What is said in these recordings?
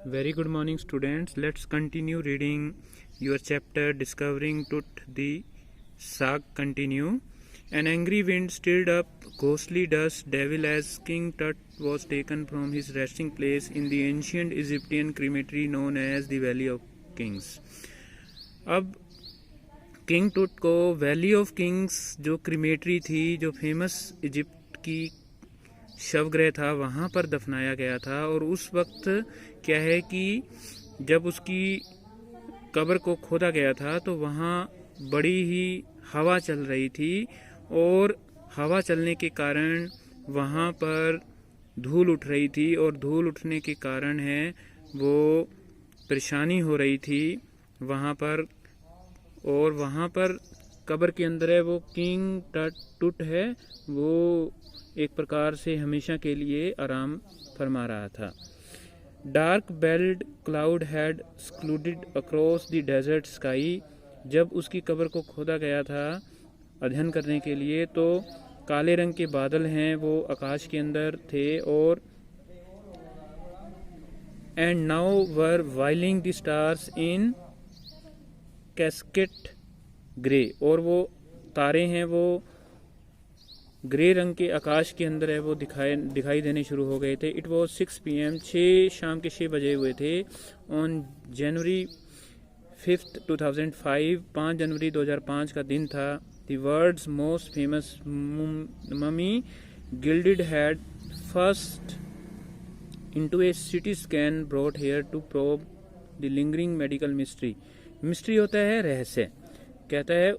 Very good morning, students. Let's continue reading your chapter Discovering Tut. The saga continue. An angry wind stirred up ghostly dust devil as King Tut was taken from his resting place in the ancient Egyptian cemetery known as the Valley of Kings. अब king टुट को valley of Kings जो क्रीमेटरी थी, जो famous Egypt की शवगृह था, वहाँ पर दफनाया गया था। और उस वक्त क्या है कि जब उसकी कब्र को खोदा गया था तो वहाँ बड़ी ही हवा चल रही थी और हवा चलने के कारण वहाँ पर धूल उठ रही थी और धूल उठने के कारण है वो परेशानी हो रही थी वहाँ पर। और वहाँ पर कब्र के अंदर है वो किंग टुट है, वो एक प्रकार से हमेशा के लिए आराम फरमा रहा था। Dark veiled cloud had secluded across the desert sky. जब उसकी कब्र को खोदा गया था अध्ययन करने के लिए तो काले रंग के बादल हैं वो आकाश के अंदर थे। और and now were oiling the stars in casket grey, और वो तारे हैं वो ग्रे रंग के आकाश के अंदर है वो दिखाई देने शुरू हो गए थे। इट वॉज 6 PM, शाम के 6 बजे हुए थे। ऑन जनवरी 5, 2005, 5 जनवरी 2005 का दिन था। The world's most famous mummy glided head first into a CT scan brought here to probe the lingering medical mystery। Mystery होता है रहस्य। कहता है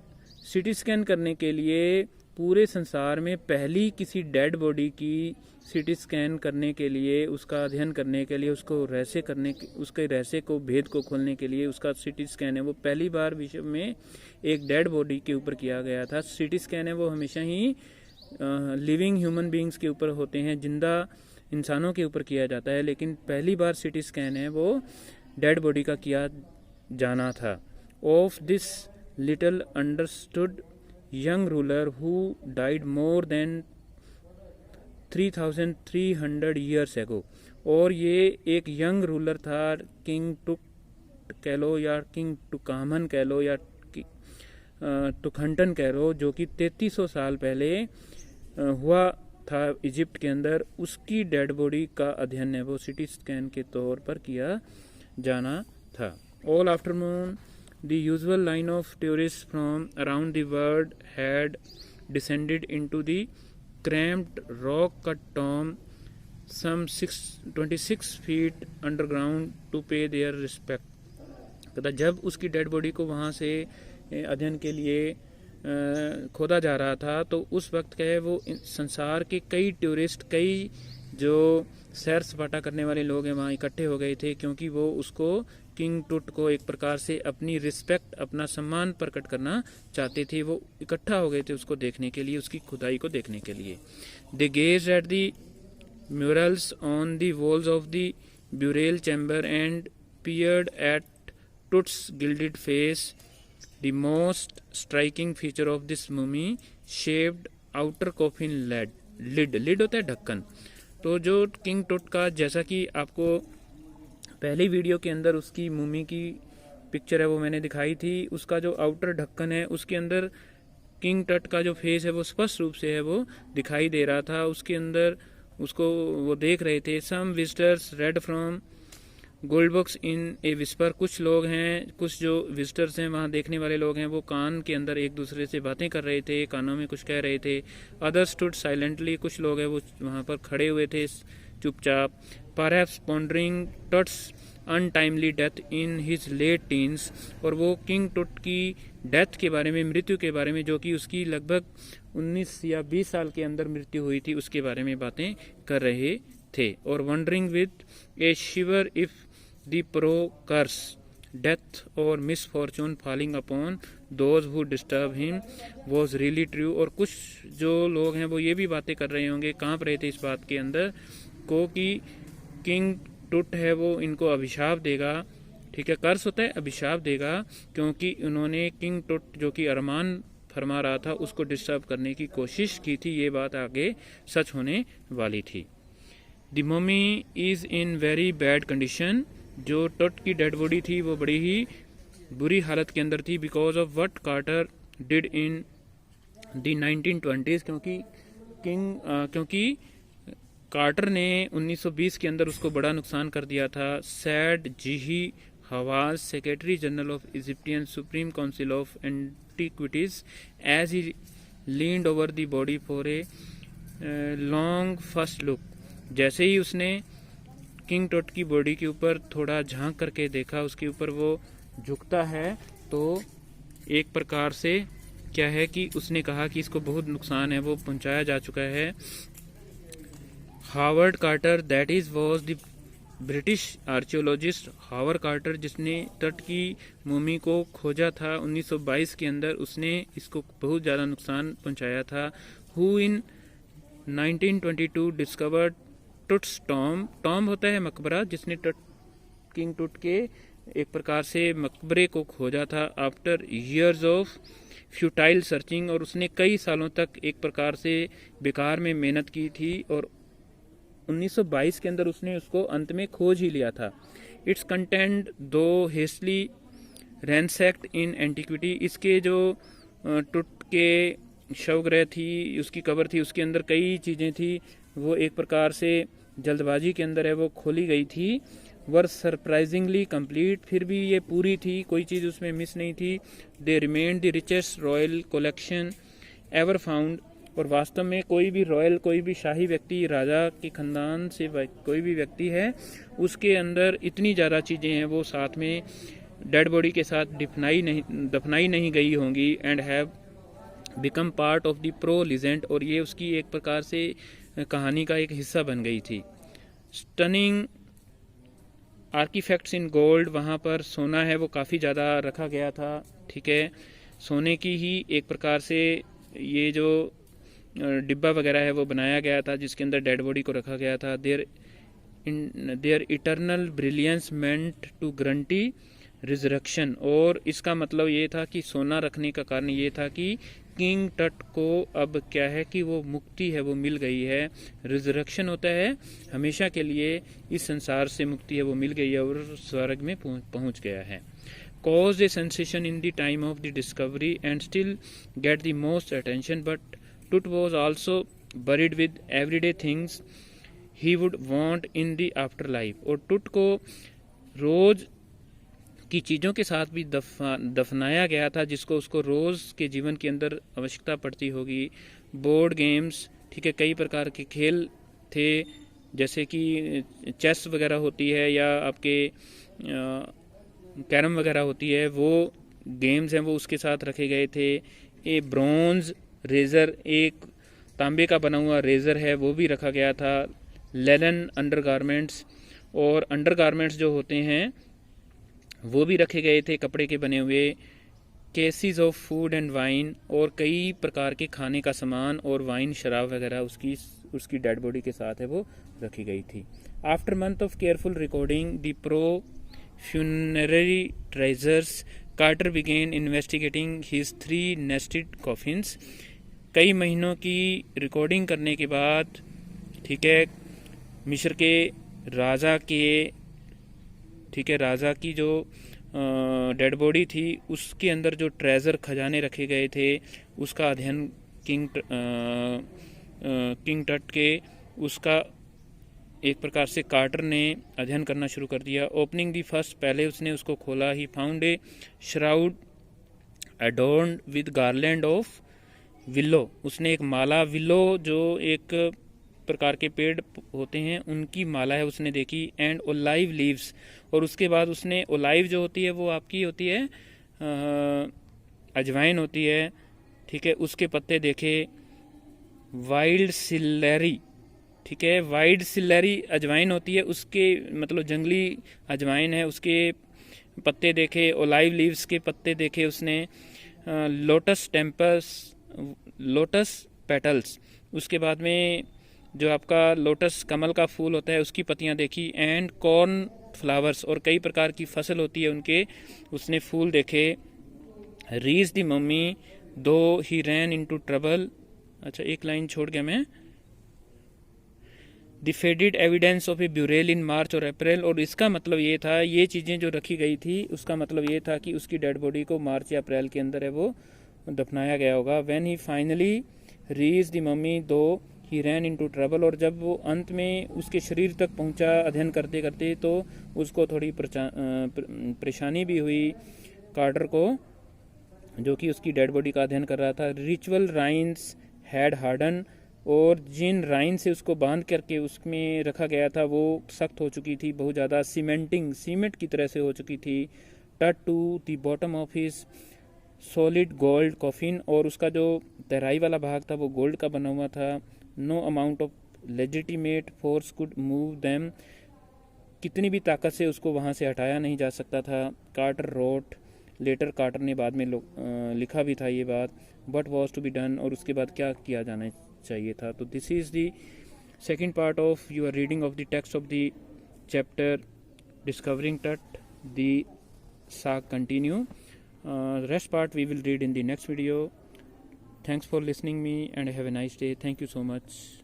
CT स्कैन करने के लिए पूरे संसार में पहली किसी डेड बॉडी की CT स्कैन करने के लिए, उसका अध्ययन करने के लिए, उसके रहस्य को, भेद को खोलने के लिए उसका CT स्कैन है वो पहली बार विश्व में एक डेड बॉडी के ऊपर किया गया था। CT स्कैन है वो हमेशा ही लिविंग ह्यूमन बींग्स के ऊपर होते हैं, जिंदा इंसानों के ऊपर किया जाता है, लेकिन पहली बार CT स्कैन है वो डेड बॉडी का किया जाना था। Of this little understood young ruler who died more than 3300 years ago. और ये एक यंग रूलर था, किंग टुट कह लो या किंग टुकामन कह लो या टुकहंटन कह लो, जो कि 3300 साल पहले हुआ था इजिप्ट के अंदर। उसकी डेड बॉडी का अध्ययन है वो CT स्कैन के तौर पर किया जाना था। All afternoon the usual line of tourist from around the world had descended into the cramped rock cut tomb some 26 feet underground to pay their respect. जब उसकी डेड बॉडी को वहाँ से अध्ययन के लिए खोदा जा रहा था तो उस वक्त क्या है वो संसार के कई टूरिस्ट, कई जो सैर सपाटा करने वाले लोग हैं वहाँ इकट्ठे हो गए थे, क्योंकि वो उसको किंग टुट को एक प्रकार से अपनी रिस्पेक्ट, अपना सम्मान प्रकट करना चाहते थे। वो इकट्ठा हो गए थे उसको देखने के लिए, उसकी खुदाई को देखने के लिए। They gaze at the murals on the walls of the burial chamber and peered at Tut's gilded face. The most striking feature of this mummy shaped outer coffin lid होता है ढक्कन। तो जो किंग टुट का, जैसा कि आपको पहली वीडियो के अंदर उसकी मुमी की पिक्चर है वो मैंने दिखाई थी, उसका जो आउटर ढक्कन है उसके अंदर किंग टट का जो फेस है वो स्पष्ट रूप से है वो दिखाई दे रहा था। उसके अंदर उसको वो देख रहे थे। Some visitors read from guidebooks in a whisper. कुछ लोग हैं, कुछ जो विजिटर्स हैं वहाँ देखने वाले लोग हैं, वो कान के अंदर एक दूसरे से बातें कर रहे थे, कानों में कुछ कह रहे थे। अदर्स स्टूड साइलेंटली, कुछ लोग हैं वो वहाँ पर खड़े हुए थे चुपचाप। Perhaps pondering Tut's untimely death in his late teens. और वो किंग टुट की डेथ के बारे में, मृत्यु के बारे में, जो कि उसकी लगभग 19 या 20 साल के अंदर मृत्यु हुई थी, उसके बारे में बातें कर रहे थे। और wondering with a shiver if the pro curse death or misfortune falling upon those who disturb him was really true। और कुछ जो लोग हैं वो ये भी बातें कर रहे होंगे, कांप रहे थे इस बात के अंदर को कि किंग टुट है वो इनको अभिशाप देगा। ठीक है, कर्स होता है, अभिशाप देगा, क्योंकि उन्होंने किंग टुट जो कि अरमान फरमा रहा था उसको डिस्टर्ब करने की कोशिश की थी। ये बात आगे सच होने वाली थी। The mummy is in very bad condition. जो टट की डेड बॉडी थी वो बड़ी ही बुरी हालत के अंदर थी, because of what Carter did in the 1920s, क्योंकि कार्टर ने 1920 के अंदर उसको बड़ा नुकसान कर दिया था। Said Zahi Hawass, secretary general of Egyptian Supreme Council of Antiquities, as he leaned over the body for a long first look. जैसे ही उसने किंग टट की बॉडी के ऊपर थोड़ा झांक करके देखा, उसके ऊपर वो झुकता है, तो एक प्रकार से क्या है कि उसने कहा कि इसको बहुत नुकसान है वो पहुंचाया जा चुका है। Howard Carter, that is was the British archaeologist Howard Carter, जिसने तट की मूमी को खोजा था 1922 के अंदर, उसने इसको बहुत ज़्यादा नुकसान पहुंचाया था। Who in 1922 discovered Tut's tomb, tomb होता है मकबरा, जिसने किंग टुट के एक प्रकार से मकबरे को खोजा था after years of futile searching, और उसने कई सालों तक एक प्रकार से बेकार में मेहनत की थी, और 1922 के अंदर उसने उसको अंत में खोज ही लिया था। इट्स कंटेंट दो हेस्टली रैंसैक्ड इन एंटिक्विटी, इसके जो टुट के शवगृह थी, उसकी कब्र थी, उसके अंदर कई चीज़ें थी, वो एक प्रकार से जल्दबाजी के अंदर है वो खोली गई थी। वर सरप्राइजिंगली कंप्लीट, फिर भी ये पूरी थी, कोई चीज़ उसमें मिस नहीं थी। They remained the richest royal collection ever found, और वास्तव में कोई भी रॉयल, कोई भी शाही व्यक्ति, राजा के खानदान से कोई भी व्यक्ति है, उसके अंदर इतनी ज़्यादा चीज़ें हैं वो साथ में डेड बॉडी के साथ दफनाई नहीं गई होंगी, and have become part of the pro legend, और ये उसकी एक प्रकार से कहानी का एक हिस्सा बन गई थी। स्टनिंग आर्टिफैक्ट्स इन गोल्ड, वहाँ पर सोना है वो काफ़ी ज़्यादा रखा गया था, ठीक है, सोने की ही एक प्रकार से ये जो डिब्बा वगैरह है वो बनाया गया था, जिसके अंदर डेड बॉडी को रखा गया था। Their eternal brilliance meant to guarantee resurrection, और इसका मतलब ये था कि सोना रखने का कारण ये था कि किंग टट को अब क्या है कि वो मुक्ति है वो मिल गई है। रिजरक्शन होता है हमेशा के लिए इस संसार से मुक्ति है वो मिल गई है और स्वर्ग में पहुंच गया है। Caused a sensation in the time of the discovery and still get the most attention, but Tut was also buried with everyday things he would want in the afterlife, और टुट को रोज की चीज़ों के साथ भी दफनाया गया था, जिसको उसको रोज़ के जीवन के अंदर आवश्यकता पड़ती होगी। बोर्ड गेम्स, ठीक है, कई प्रकार के खेल थे, जैसे कि चेस वगैरह होती है या आपके कैरम वगैरह होती है, वो गेम्स हैं वो उसके साथ रखे गए थे। ए ब्रॉन्ज रेज़र, एक तांबे का बना हुआ रेज़र है वो भी रखा गया था। लेलन अंडरगारमेंट्स, और अंडरगारमेंट्स जो होते हैं वो भी रखे गए थे कपड़े के बने हुए। Cases of food and wine, और कई प्रकार के खाने का सामान और वाइन शराब वगैरह उसकी डेड बॉडी के साथ है वो रखी गई थी। After month of careful recording the pro funerary treasures, Carter began investigating his 3 nested coffins. कई महीनों की रिकॉर्डिंग करने के बाद, ठीक है, मिस्र के राजा के, ठीक है, राजा की जो डेड बॉडी थी उसके अंदर जो ट्रेजर खजाने रखे गए थे उसका अध्ययन किंग टट के उसका एक प्रकार से कार्टर ने अध्ययन करना शुरू कर दिया। ओपनिंग दी फर्स्ट, पहले उसने उसको खोला। He found a shroud adorned with garland of willow, उसने एक माला, विलो जो एक प्रकार के पेड़ होते हैं उनकी माला है उसने देखी। एंड ओलाइव लीव्स, और उसके बाद उसने ओलाइव जो होती है वो आपकी होती है अजवाइन होती है, ठीक है, उसके पत्ते देखे। वाइल्ड सिलेरी, ठीक है, वाइल्ड सिलेरी अजवाइन होती है, उसके मतलब जंगली अजवाइन है, उसके पत्ते देखे। ओलाइव लीव्स के पत्ते देखे उसने। लोटस टेम्पल्स, लोटस पेटल्स, उसके बाद में जो आपका लोटस कमल का फूल होता है उसकी पत्तियां देखी। एंड कॉर्न फ्लावर्स, और कई प्रकार की फसल होती है उनके उसने फूल देखे। रीज द मम्मी दो ही रैन इनटू ट्रबल, अच्छा एक लाइन छोड़ गया मैं। The faded evidence of a burial in March और अप्रैल, और इसका मतलब ये था, ये चीज़ें जो रखी गई थी उसका मतलब ये था कि उसकी डेड बॉडी को मार्च या अप्रैल के अंदर है वो दफनाया गया होगा। When he finally reach the mummy दो ही रैन इनटू ट्रबल, और जब वो अंत में उसके शरीर तक पहुंचा अध्ययन करते करते तो उसको थोड़ी परेशानी भी हुई कार्टर को, जो कि उसकी डेड बॉडी का अध्ययन कर रहा था। रिचुअल राइन्स हैड हार्डन, और जिन राइन से उसको बांध करके उसमें रखा गया था वो सख्त हो चुकी थी, बहुत ज़्यादा सीमेंट की तरह से हो चुकी थी। Touch to the bottom of his solid gold coffin, और उसका जो तहराई वाला भाग था वो गोल्ड का बना हुआ था। No amount of legitimate force could move them, कितनी भी ताकत से उसको वहाँ से हटाया नहीं जा सकता था। कार्टर रोट लेटर, कार्टर ने बाद में लिखा भी था ये बात, but was to be done, और उसके बाद क्या किया जाना चाहिए था। तो this is the second part of your reading of the text of the chapter discovering Tut, the saga continue. Rest part we will read in the next video. Thanks for listening me and have a nice day. Thank you so much.